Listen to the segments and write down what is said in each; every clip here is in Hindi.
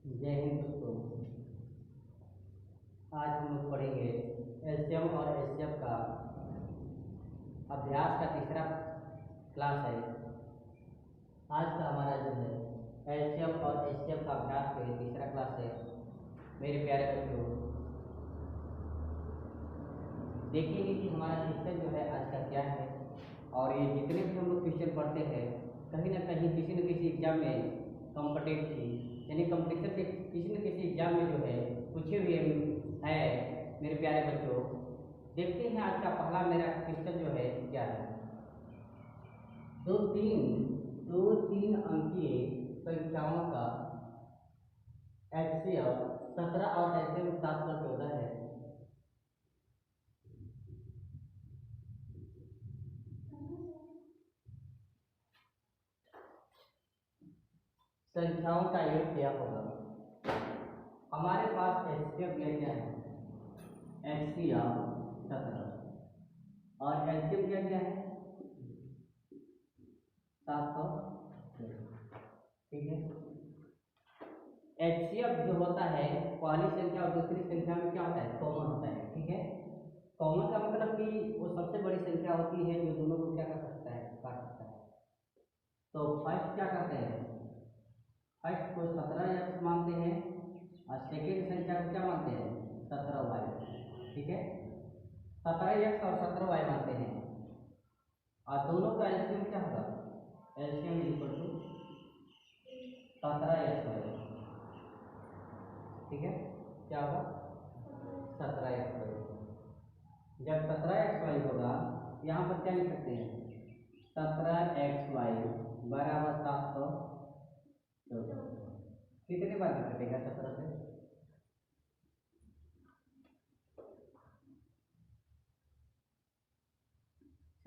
जय हिंद दोस्तों। आज हम लोग पढ़ेंगे एलसीएम और एचसीएफ का अभ्यास का तीसरा क्लास है। आज का हमारा जो है एलसीएम और एचसीएफ का अभ्यास का तीसरा क्लास है। मेरे प्यारे बच्चों, देखेंगे कि हमारा क्वेश्चन जो है आज का क्या है। और ये जितने भी हम लोग क्वेश्चन पढ़ते हैं कहीं ना कहीं किसी न किसी एग्जाम में कॉम्पिटेंसी यानी कंपटीशन के किसी न किसी एग्जाम में जो है पूछे हुए है। मेरे प्यारे बच्चों, देखते हैं आज का पहला मेरा क्वेश्चन जो है क्या है। दो तीन अंकीय संख्याओं का एचसीएफ 17 और एचसीएफ 714 है। संख्याओं का योग क्या होगा? हमारे पास एचसीएफ क्या है? एचसीएफ 17 और एलसीएम क्या है? 700। ठीक है। एचसीएफ जो होता है पहली संख्या और दूसरी संख्या में क्या होता है? कॉमन होता है। ठीक है। कॉमन का मतलब कि वो सबसे बड़ी संख्या होती है जो दोनों को क्या कर सकता है? काट सकता है। तो फर्स्ट क्या करते हैं? फर्स्ट को 17 मानते हैं और सेकेंड संख्या को क्या मानते हैं? 17y। ठीक है। 17x और 17y मानते हैं और दोनों का एलसीएम क्या होगा? LCM equal to 17xy। ठीक है। क्या होगा? 17xy। जब 17xy होगा यहाँ पर क्या लिख सकते हैं? 17xy बराबर 714। कितने बार कटेगा 17 से?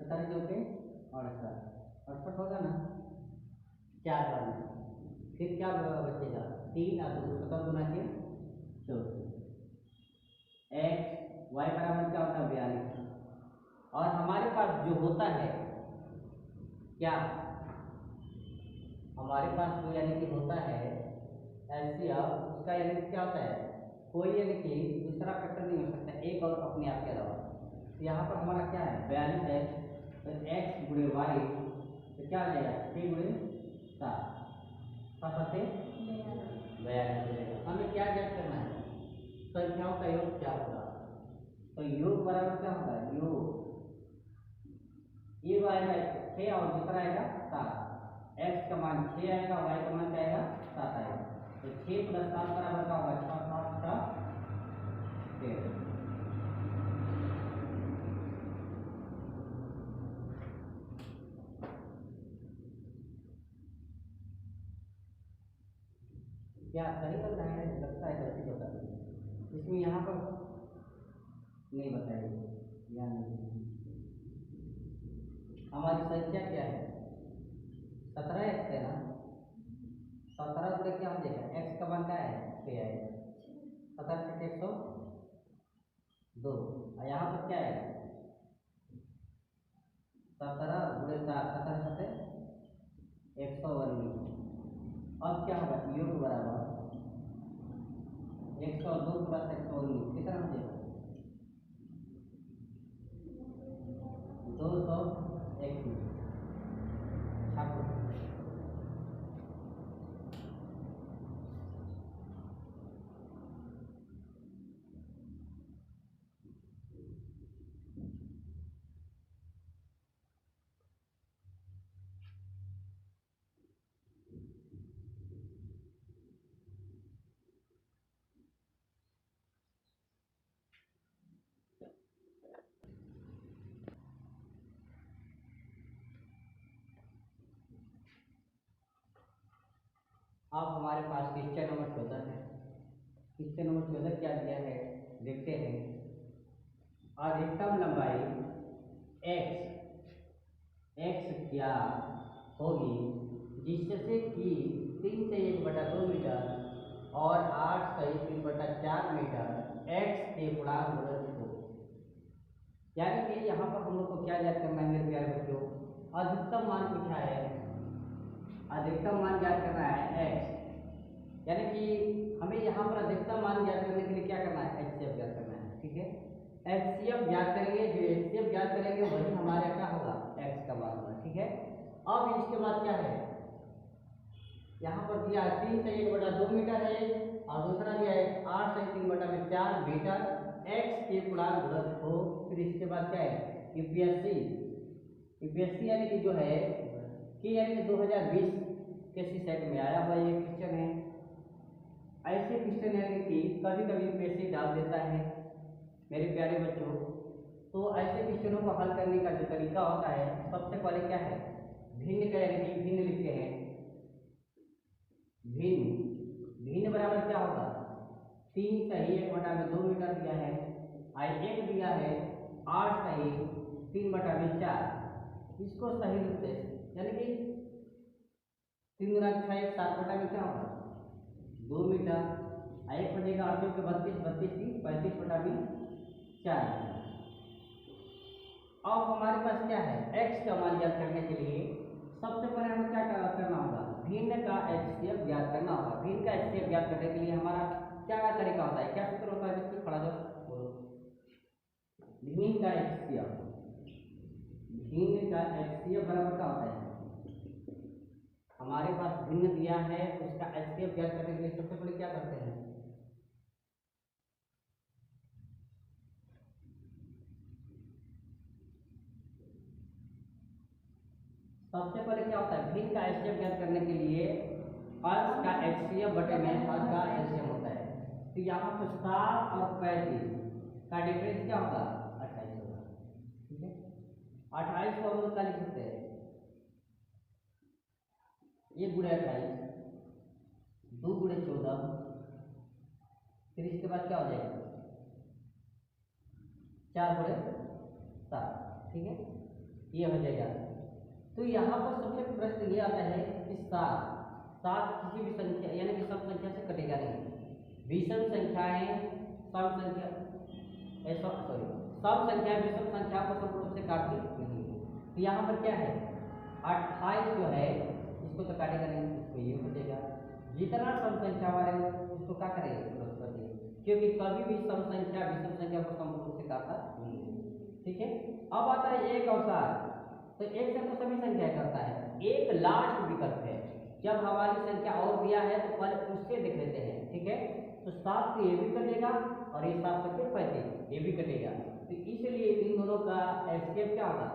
17 चौके 68 68 होगा ना? 4 बार में फिर क्या बचेगा? 3 और 2 17 गुना के 34। एक्स वाई बराबर क्या होता है? 42। और हमारे पास जो होता है क्या? हमारे पास जो यानी कि होता है एलसीएम, उसका यानी कि क्या होता है? कोई यानी कि दूसरा फैक्टर नहीं हो सकता एक और अपने आप के अलावा। तो यहाँ पर हमारा क्या है? 42 है। तो एक्स गुणे वाई तो क्या आ जाएगा? 6 गुणे 7 7 से 42 हो जाएगा। हमें क्या ज्ञात करना है? संख्याओं का योग क्या होगा? तो योग बराबर क्या होगा? योग ये आएगा 6 और दूसरा आएगा 7। एक्स का मान 6 आएगा, वाई का मान क्या आएगा? 7 आएगा। तो 6 + 7 बराबर क्या होगा? 6 7 का 13। क्या सही लग रहा है? लगता है गलती बता दी इसमें, यहाँ पर नहीं बताइए या नहीं। हमारी संख्या क्या है? 17x है ना? 17 से क्या हो जाएगा? एक्स का मान क्या है? 6 आएगा। 17 से 102 और यहाँ पर क्या है? 17 गुणे 7 17 से 119। अब क्या होगा? योग बराबर 102 + 119 कितना हो जाएगा? 221। छापो। अब हमारे पास क्वेश्चन नंबर 14 है। क्वेश्चन नंबर 14 क्या दिया है देखते हैं। अधिकतम लंबाई एक्स क्या होगी जिससे कि 3 से 1/2 मीटर और 8 से 3/4 मीटर एक्स के गुणांक बदल हो। यानी कि यहाँ पर हम लोग को क्या ज्ञात करना है मेरे प्यारे बच्चों? अधिकतम मान पूछा है। अधिकतम मान ज्ञात करना है एक्स। यानी कि हमें यहाँ पर अधिकतम मान ज्ञात करने के लिए क्या करना है, एचसीएफ ज्ञात करना है। ठीक है, एचसीएफ ज्ञात करेंगे, जो एचसीएफ ज्ञात करेंगे वही हमारे क्या होगा, एक्स का मान होगा। ठीक है, अब इसके बाद क्या है, यहाँ पर दिया है 3 से 1/2 मीटर है, और दूसरा दिया है 8 से 3/4 मीटर, एक्स के पूर्णांक घनत्व हो। फिर इसके बाद क्या है, यूपीएससी, यूपीएससी यानी कि जो है कि यानी कि 2020 के सी सेट में आया हुआ ये क्वेश्चन है। ऐसे क्वेश्चन यानी कि कभी कभी यूपीएससी डाल देता है मेरे प्यारे बच्चों। तो ऐसे क्वेश्चनों को हल करने का जो तरीका होता है, सबसे पहले क्या है, भिन्न का यानी कि भिन्न लिखते हैं, भिन्न, भिन्न बराबर क्या होगा, 3 सही 1/2 मीटर दिया है, आई एक दिया है 8 सही 3/4, इसको सही रूप से यानी कि 3 गुना 6 7 में क्या होगा 2 मीटर, एक बनेगा 8 के 32 32 35/4। अब हमारे पास क्या है, एक्स का मान ज्ञात करने के लिए सबसे पहले हमें क्या करना होगा, भिन्न का एचसीएफ ज्ञात करना होगा। भिन्न का एचसीएफ ज्ञात करने के लिए हमारा क्या तरीका होता है, क्या सूत्र होता है, बच्चों खड़ा जाओ बोलो, भिन्न का एचसीएफ, भिन्न का एचसीएफ बराबर क्या होता है, हमारे पास भिन्न दिया है उसका एचसीएफ ज्ञात करने के लिए सबसे पहले क्या करते हैं, सबसे पहले क्या होता है, भिन्न का एचसीएफ ज्ञात करने के लिए अंश का एचसीएफ बटे में हर का एलसीएम होता है। तो यहाँ पर 7 और 35 का डिफरेंस क्या होगा, 28 होगा। ठीक है, 28 को हम लोग क्या लिख सकते हैं, ये गुणे 28, 2 गुणे 14, फिर इसके बाद क्या हो जाएगा 4 गुणे 7। ठीक है, ये हो जाएगा। तो यहाँ पर सबसे प्रश्न ये आता है कि 7 किसी भी संख्या यानी कि सम संख्या से कटेगा नहीं, विषम संख्याएं सम संख्या सॉरी सम संख्या विषम संख्या को संपूर्ण से काटती नहीं। तो यहाँ पर क्या है 28 जो है इसको तो काटेगा नहीं, इसको ये हो जाएगा, जितना सम संख्या वाले हो उसको क्या करेंगे क्रॉस कर देंगे, क्योंकि कभी भी सम संख्या विषम संख्या को संपूर्ण से काटता नहीं है। ठीक है, अब आता है 1 और 7। तो एक से तो सभी संख्या करता है, एक लास्ट विकल्प है, जब हमारी संख्या और दिया है तो पहले उससे देख लेते हैं। ठीक है, तो 7 से ये भी कटेगा और ये 7 से 35 ये भी कटेगा, तो इसलिए इन दोनों का एचसीएफ क्या होगा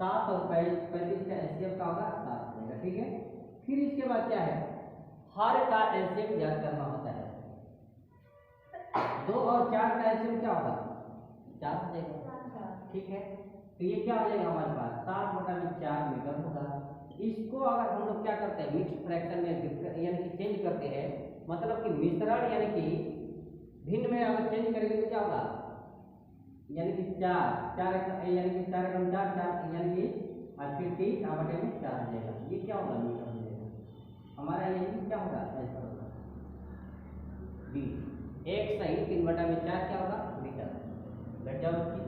7 और 35 का एचसीएफ क्या होगा 7 बनेगा। ठीक है, फिर इसके बाद क्या है, हर का एचसीएफ ज्ञात करना होता है, 2 और 4 का एचसीएफ क्या होगा 4 हो जाएगा। ठीक है, तो ये क्या हो जाएगा हमारे पास 7/4 मीटर होगा। इसको अगर हम लोग क्या करते हैं मिक्स फ्रैक्शन में यानी कि चेंज करते हैं, मतलब कि मिश्रण यानी कि भिन्न में अगर चेंज करेंगे तो क्या होगा, यानी कि 4 यानी कि 4 × 4 यानी कि और फिर 3 बटे में 4 हो जाएगा, ये क्या होगा मीटर हो जाएगा हमारा, यानी क्या होगा ऐसा होगा 20 एक सही 3/4 क्या होगा मीटर। बैठ जाओ बच्ची।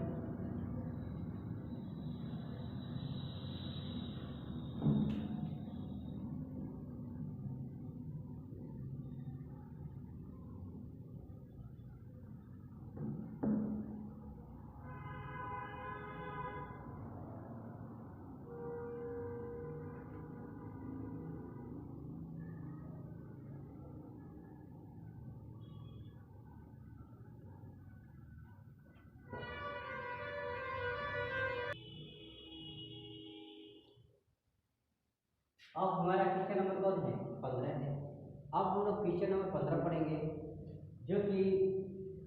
अब हमारा क्वेश्चन नंबर कौन है 15 है। अब हम लोग क्वेश्चन नंबर 15 पढ़ेंगे, जो कि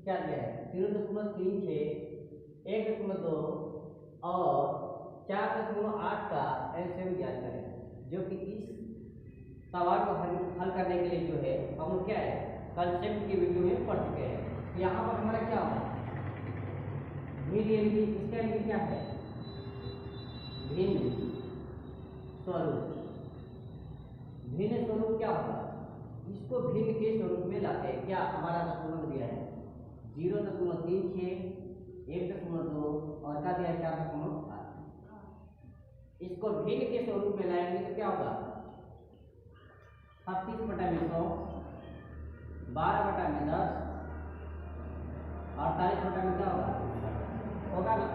क्या दिया है 0.36 1.2 और 4.8 का एलसीएम ज्ञात करें। जो कि इस सवाल को हल करने के लिए जो है हम लोग क्या है कंसेप्ट की वीडियो में पढ़ चुके हैं। यहाँ पर हमारा क्या होगा भिन्न, इसका यानी क्या है भिन्न स्वरूप। भिन्न स्वरूप क्या होगा, इसको भिन्न के स्वरूप में लाते हैं। क्या हमारा दशमलव दिया है 0.36 1.2 और क्या दिया है 4.8। इसको भिन्न के स्वरूप में लाएंगे तो क्या होगा 36/100 12/10, 48 में क्या होगा ना।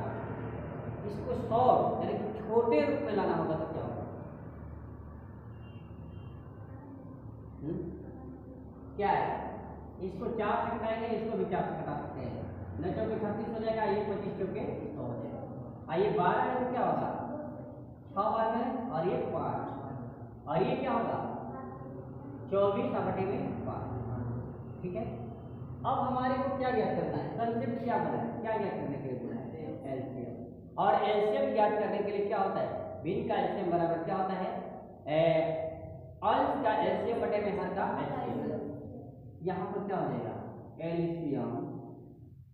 इसको शॉर्ट यानी कि छोटे रूप में लाना होगा तो क्या होगा? क्या है? इसको 4 से घटाएंगे, इसको भी 4 से घटा सकते हैं। 9 चौके 36 हो जाएगा, ये 25 चौके 100 हो जाएगा। आइए 12 है तो क्या होगा? 6 बार में और ये 5, और ये क्या होगा? 24/5। ठीक है। अब हमारे को क्या ज्ञात करना है? कंसेप्ट क्या बना है? क्या ज्ञात करने के लिए बोला है? एलसीएम। और एलसीएम ज्ञात करने के लिए क्या होता है? भिन्न का एलसीएम बराबर क्या होता है? अंश का एलसीएम बटे में हर का एलसीएम। यहाँ पर क्या हो जाएगा? एलसीएम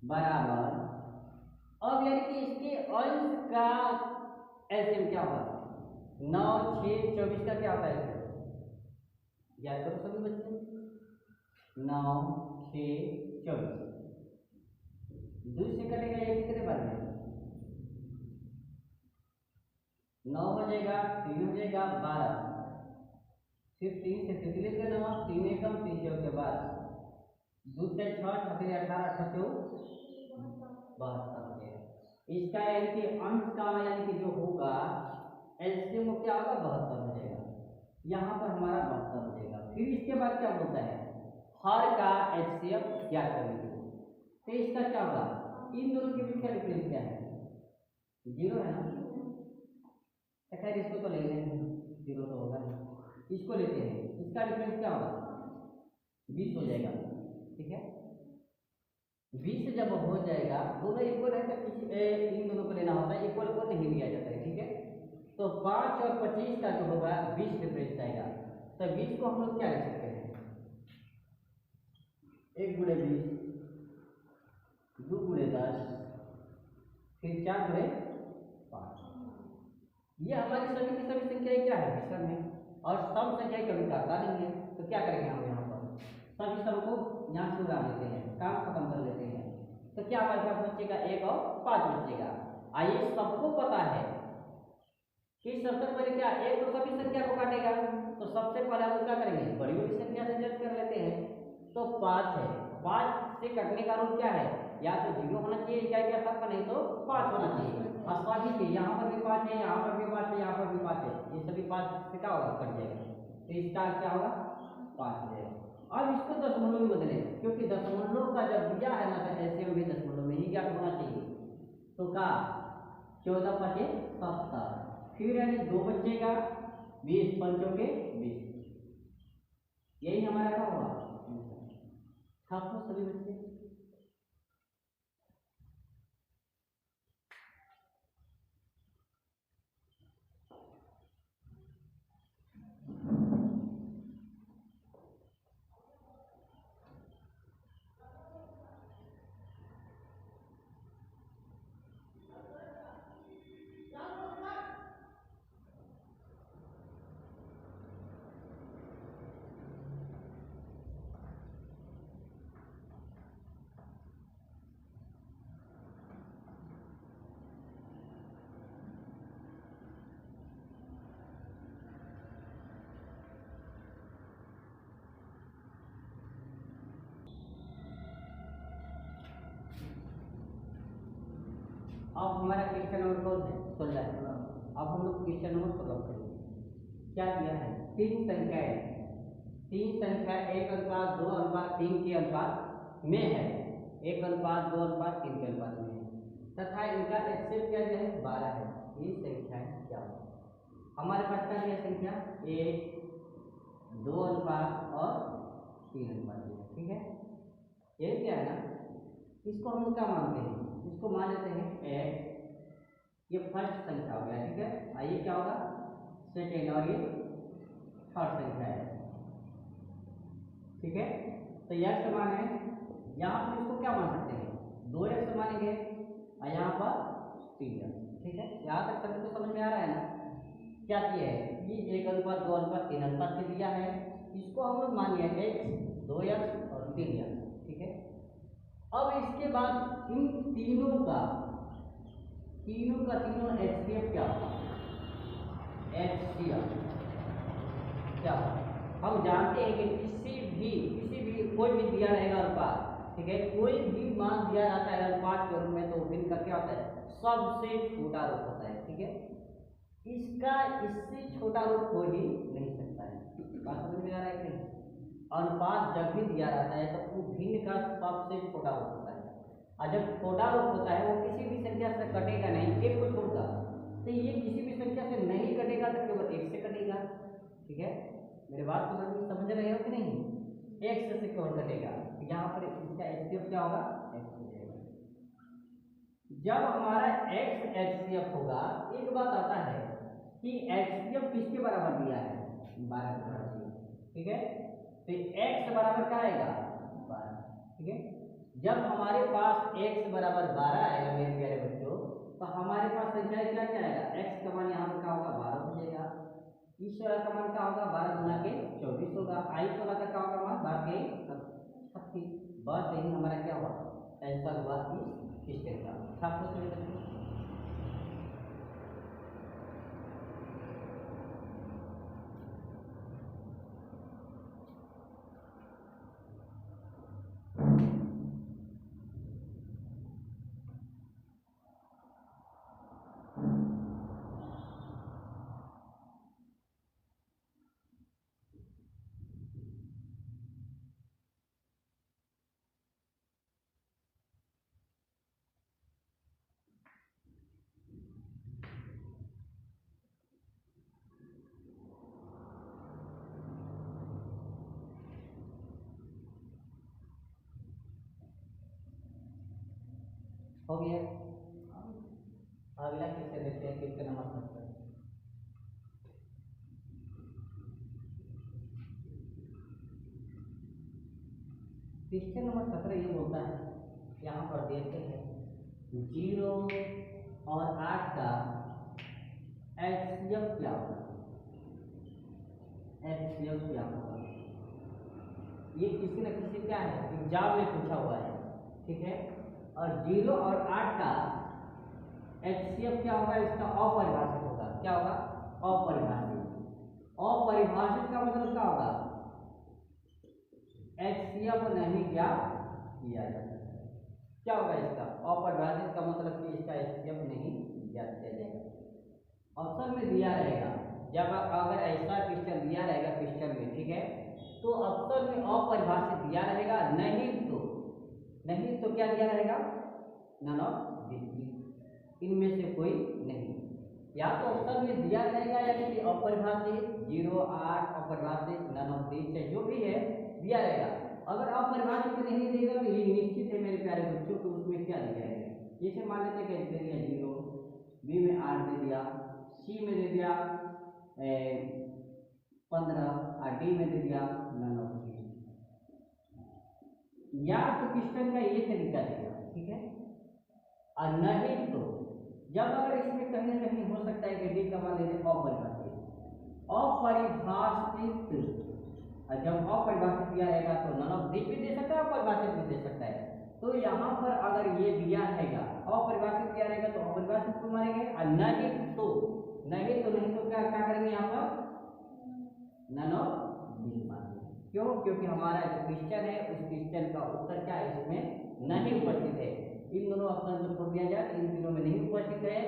बराबर, अब यानी कि इसके अंश का एलसीएम क्या होगा? 9, 6, 24 का क्या होता है? याद करो सभी बच्चे। 9, 6, 24 2 से कटेगा, ये कितने बार में? 9 हो जाएगा, 3 हो जाएगा, 12, फिर 3 से 3 लेके 9, 3 एकम 3 चौके 12, 2 से 6, 6 से 18, 18 से 72 हो जाएगा। इसका यानी कि अंश का यानी कि जो होगा एलसीएम वो क्या होगा? 72 हो जाएगा। यहाँ पर हमारा 72 हो जाएगा। फिर इसके बाद क्या बोलता है? हर का एचसीएफ ज्ञात करने के लिए। तो इसका क्या होगा? इन दोनों के बीच का डिफरेंस क्या है? 0 है ना। खैर इसको तो ले लेंगे, 0 तो होगा नहीं। इसको लेते हैं, इसका डिफरेंस क्या होगा? 20 हो जाएगा। ठीक है। 20 जब हो जाएगा, दोनों इक्वल है तो इन दोनों को लेना होता है, इक्वल को नहीं लिया जाता है। ठीक है। तो 5 और 25 का जो होगा 20 डिफरेंस आएगा। तो 20 को हम लोग क्या ले सकते हैं? 1 × 20, 2 × 10, फिर 4 × 5। ये हमारी सभी की सभी संख्याएं क्या है? विषम है, और सम संख्या कभी काटता नहीं है। तो क्या करेंगे हम यहाँ पर? सभी सम को यहाँ से उड़ा लेते हैं, काम खत्म कर लेते हैं। तो क्या हमारे पास बचेगा? 1 और 5 बचेगा। आइए सबको पता है कि सबसे पहले क्या, 1 तो सभी संख्या को काटेगा, तो सबसे पहले हम क्या करेंगे? बड़ी बड़ी संख्या से जज कर लेते हैं। तो 5 है, 5 से कटने का रूल क्या है? या तो 0 होना चाहिए, क्या क्या सब का, नहीं तो 5 होना चाहिए। अस्वाभाविक है, यहाँ पर भी 5 है, यहाँ पर भी 5 है, यहाँ पर भी 5 है, ये सभी 5 से क्या होगा? कट जाएगा। तो इसका क्या होगा? 5 हो जाएगा। अब इसको दशमलव में बदलें, क्योंकि दशमलव का जब दिया है ना तो ऐसे में भी दशमलव में ही ज्ञात होना चाहिए। तो का 14 × 5 = 70, फिर यानी 2 बचेगा, 20 × 5 = 20। यही हमारा क्या होगा? छात्रों सभी बच्चे अब हमारा क्वेश्चन नंबर कौन है? 16 है। अब हम लोग क्वेश्चन नंबर 16 करेंगे। क्या दिया है? 3 संख्याएं 1:2:3 के अनुपात में है, 1:2:3 के अनुपात में है, तथा इनका एचसीएफ क्या दिया है? 12 है। ये संख्याएं क्या होगी? हमारे पास क्या दिया संख्या? 1, 2 अनुपात और 3 अनुपात में। ठीक है, ये क्या है ना, इसको हम लोग क्या मानते हैं? इसको मान लेते हैं x, ये फर्स्ट संख्या हो गया। ठीक है, आइए क्या होगा? सेकेंड, और ये थर्ड संख्या है। ठीक है, तो यह समान है, यहाँ पर इसको क्या मान सकते हैं? 2x मानेंगे और यहाँ पर 3x। ठीक है, यहाँ तक सभी को समझ में आ रहा है ना? क्या किया है? ये 1:2:3 अनुपात से दिया है, इसको हम लोग मान लिया x, 2x और 3x। ठीक है, अब इसके बाद इन तीनों का एचसीएफ क्या होगा? एचसीएफ क्या होगा? हम जानते हैं कि किसी किसी भी कोई भी दिया रहेगा अनुपात, ठीक है, कोई भी मान दिया जाता है अनुपात के रूप में, तो भिन्न का क्या होता है, सबसे छोटा रूप होता है, ठीक है। इसका इससे छोटा रूप हो ही नहीं सकता है। बात समझ में आ रहा है कि नहीं? अनुपात जब भी दिया रहता है तो वो भिन्न का सबसे छोटा रूप होता है, और जब छोटा रूप होता है वो किसी भी संख्या से कटेगा नहीं, एक को छोड़कर। तो ये किसी भी संख्या से नहीं कटेगा तो केवल एक से कटेगा, ठीक है। मेरे बात को समझ रहे हो कि नहीं? एक्स से केवल कटेगा, यहाँ पर इसका एचसीएफ क्या होगा, एक्स हो जाएगा। जब हमारा एक्स एचसीएफ होगा, एक बात आता है कि एचसीएफ किसके बराबर दिया है, 12 के बराबर, ठीक है। तो एक्स बराबर क्या आएगा, 12, ठीक है। जब हमारे पास x बराबर 12 आएगा मेरे प्यारे बच्चों, तो हमारे पास संख्या क्या क्या आएगा, x का मान यहाँ पर क्या होगा, 12 हो जाएगा। इस वाला का मान क्या होगा, 12 गुना के 24 होगा। आइस वाला का क्या होगा मान, 12 के 36। बस यही हमारा क्या हुआ, आंसर हुआ इस क्वेश्चन का। छात्रों से हो गया। अगला क्वेश्चन देखते हैं, क्वेश्चन नंबर 17। क्वेश्चन नंबर 17 ये बोलता है, यहाँ पर देखते हैं 0 और 8 का एचसीएफ क्या होगा, एचसीएफ क्या होगा। ये किसी न किसी क्या है, एग्जाम में पूछा हुआ है, ठीक है। और 0 और 8 का एचसीएफ क्या होगा, इसका अपरिभाषित होगा। क्या होगा, अपरिभाषित। अपरिभाषित का मतलब क्या होगा, एचसीएफ नहीं ज्ञात किया जा सकता है। क्या होगा इसका अपरिभाषित का मतलब कि इसका एचसीएफ नहीं ज्ञात किया जाएगा। ऑप्शन में दिया रहेगा, जब अगर ऐसा क्वेश्चन दिया रहेगा क्वेश्चन में, ठीक है, तो ऑप्शन में अपरिभाषित दिया रहेगा, नहीं तो क्या दिया रहेगा, नन ऑफ दिस, इनमें से कोई नहीं। या तो ऑप्शन में दिया रहेगा यानी कि अपरिभाषित, 0, 8, अपरिभाषित, नन ऑफ दिस, जो भी है दिया रहेगा। अगर अपरिभाषित नहीं देगा तो ये निश्चित है मेरे प्यारे बच्चों को उसमें क्या दिया है, जैसे मान लेते हैं कैसे दिया 0, बी में 8 दे दिया, सी में दे दिया 15 और डी में दे दिया नन ऑफ दिस। या तो क्वेश्चन का ये तरीका देगा, ठीक है, और नहीं तो जब अगर इसमें कहीं ना कहीं हो सकता है कि डी का मान दे दे अपरिभाषित, और जब अपरिभाषित दिया रहेगा तो नन ऑफ दिस भी दे सकता है, अपरिभाषित भी दे सकता है। तो यहाँ पर अगर ये दिया रहेगा, अपरिभाषित दिया रहेगा तो अपरिभाषित को मारेंगे, और नहीं तो क्या क्या करेंगे, यहाँ पर नन ऑफ दिस मारेंगे। क्यों, क्योंकि हमारा जो क्वेश्चन है उस क्वेश्चन का उत्तर क्या है, इसमें नहीं उपस्थित है। इन दोनों ऑप्शन को छोड़ दिया जाए, इन तीनों में नहीं उपस्थित है,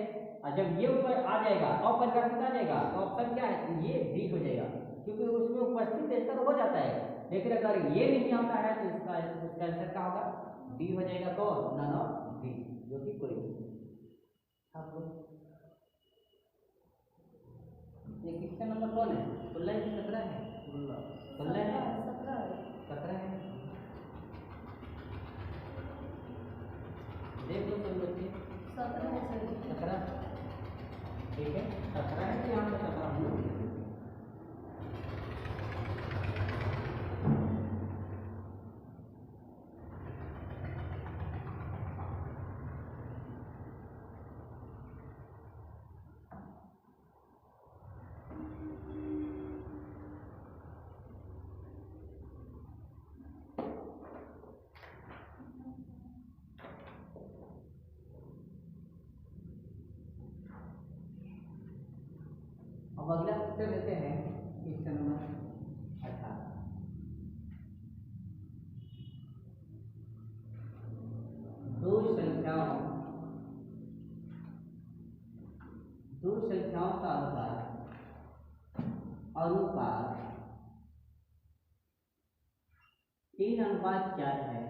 और जब ये ऊपर आ जाएगा अपरिभाषित आ जाएगा तो ऑप्शन क्या है, ये डी हो जाएगा, क्योंकि उसमें उपस्थित आंसर हो जाता है। लेकिन अगर ये नहीं आता है तो इसका आंसर क्या होगा, डी हो जाएगा, कौन, नन ऑफ डी, जो कि कोई नहीं। ये क्वेश्चन नंबर कौन है, 16 है 17 है, 16 है 17 है। देख लो सब बच्चे, 17, ठीक है, 17 है तो यहाँ पर 17 हम संख्याओं का अनुपात 3:4 है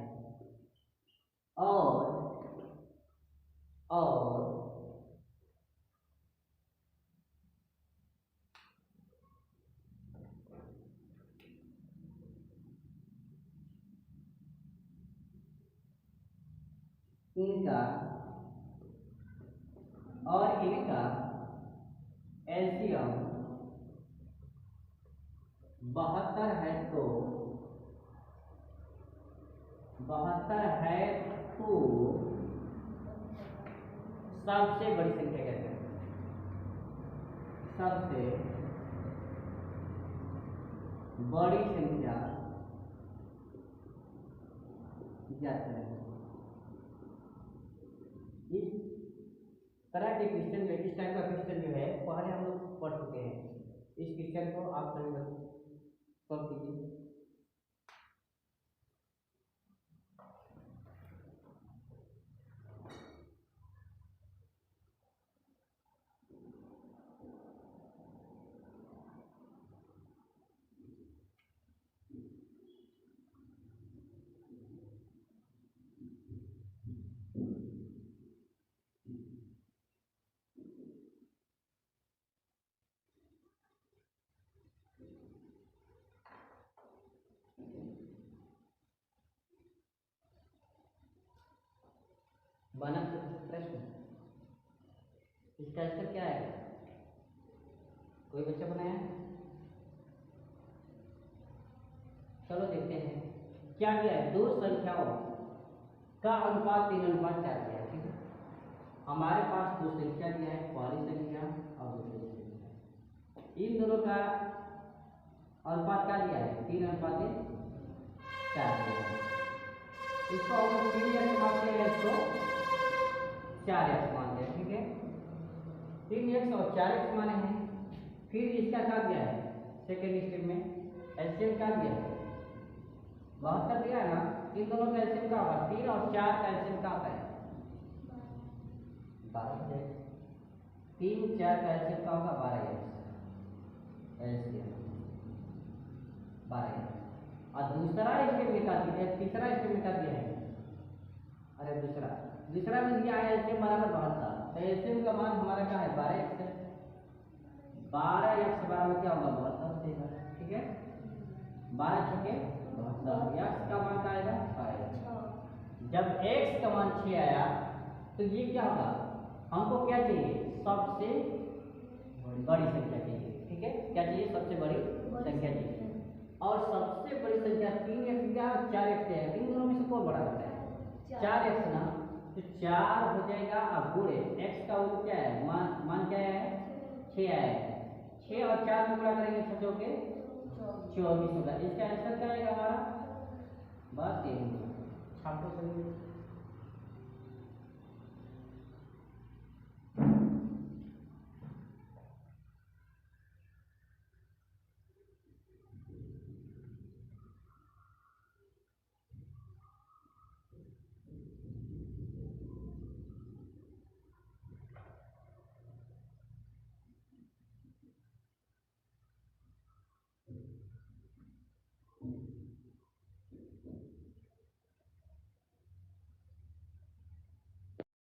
और इनका एलसीएम 72 है तो सबसे बड़ी संख्या कहते हैं, सबसे बड़ी संख्या जाता है। इस तरह के क्वेश्चन में, इस टाइप का क्वेश्चन जो है पहले हम लोग पढ़ चुके हैं। इस क्वेश्चन को आप सभी सॉल्व कीजिए। बना प्रश्न, इसका आंसर क्या है? कोई बच्चा बनाया? चलो देखते हैं क्या दिया है। दो संख्याओं का अनुपात 3:4 दिया है, ठीक है। हमारे पास दो संख्या दिया है, पहली संख्या और दूसरी संख्या। इन दोनों का अनुपात क्या दिया है? 3:4 दिया है। इसको हम लोग 3x मानते हैं, इसको 4x मानते हैं, ठीक है। 3x और 4x माने हैं। फिर इसका क्या दिया है? सेकेंड स्टेप में एलसीएम क्या दिया है? 72 दिया है ना। इन दोनों का एलसीएम क्या होगा? 3 और 4 का एलसीएम क्या होता है? 12। 3 4 का एलसीएम क्या होगा? 12x LCM 12x। और दूसरा स्टेप निकाल दिया, तीसरा स्टेप निकाल दिया है। अरे दूसरा में दिया है एलसीएम बराबर 72। तो एलसीएम का मान हमारा क्या है? 12x है। 12x बराबर क्या होगा? 72 देगा, ठीक है। 12 छके 72, x का मान क्या आएगा? 5। जब x का मान 6 आया तो ये क्या होगा? हमको क्या चाहिए? सबसे बड़ी संख्या चाहिए, ठीक है। क्या चाहिए? सबसे बड़ी संख्या चाहिए। और सबसे बड़ी संख्या 3x क्या और 4x है। इन दोनों में से कौन बड़ा होता है? 4x ना। तो 4 हो जाएगा। अब गुणे x का वैल्यू क्या है? मान क्या है? 6 आया है। 6 और 4 में गुणा करेंगे 6 चौके 24 होगा। इसका आंसर क्या आएगा हमारा?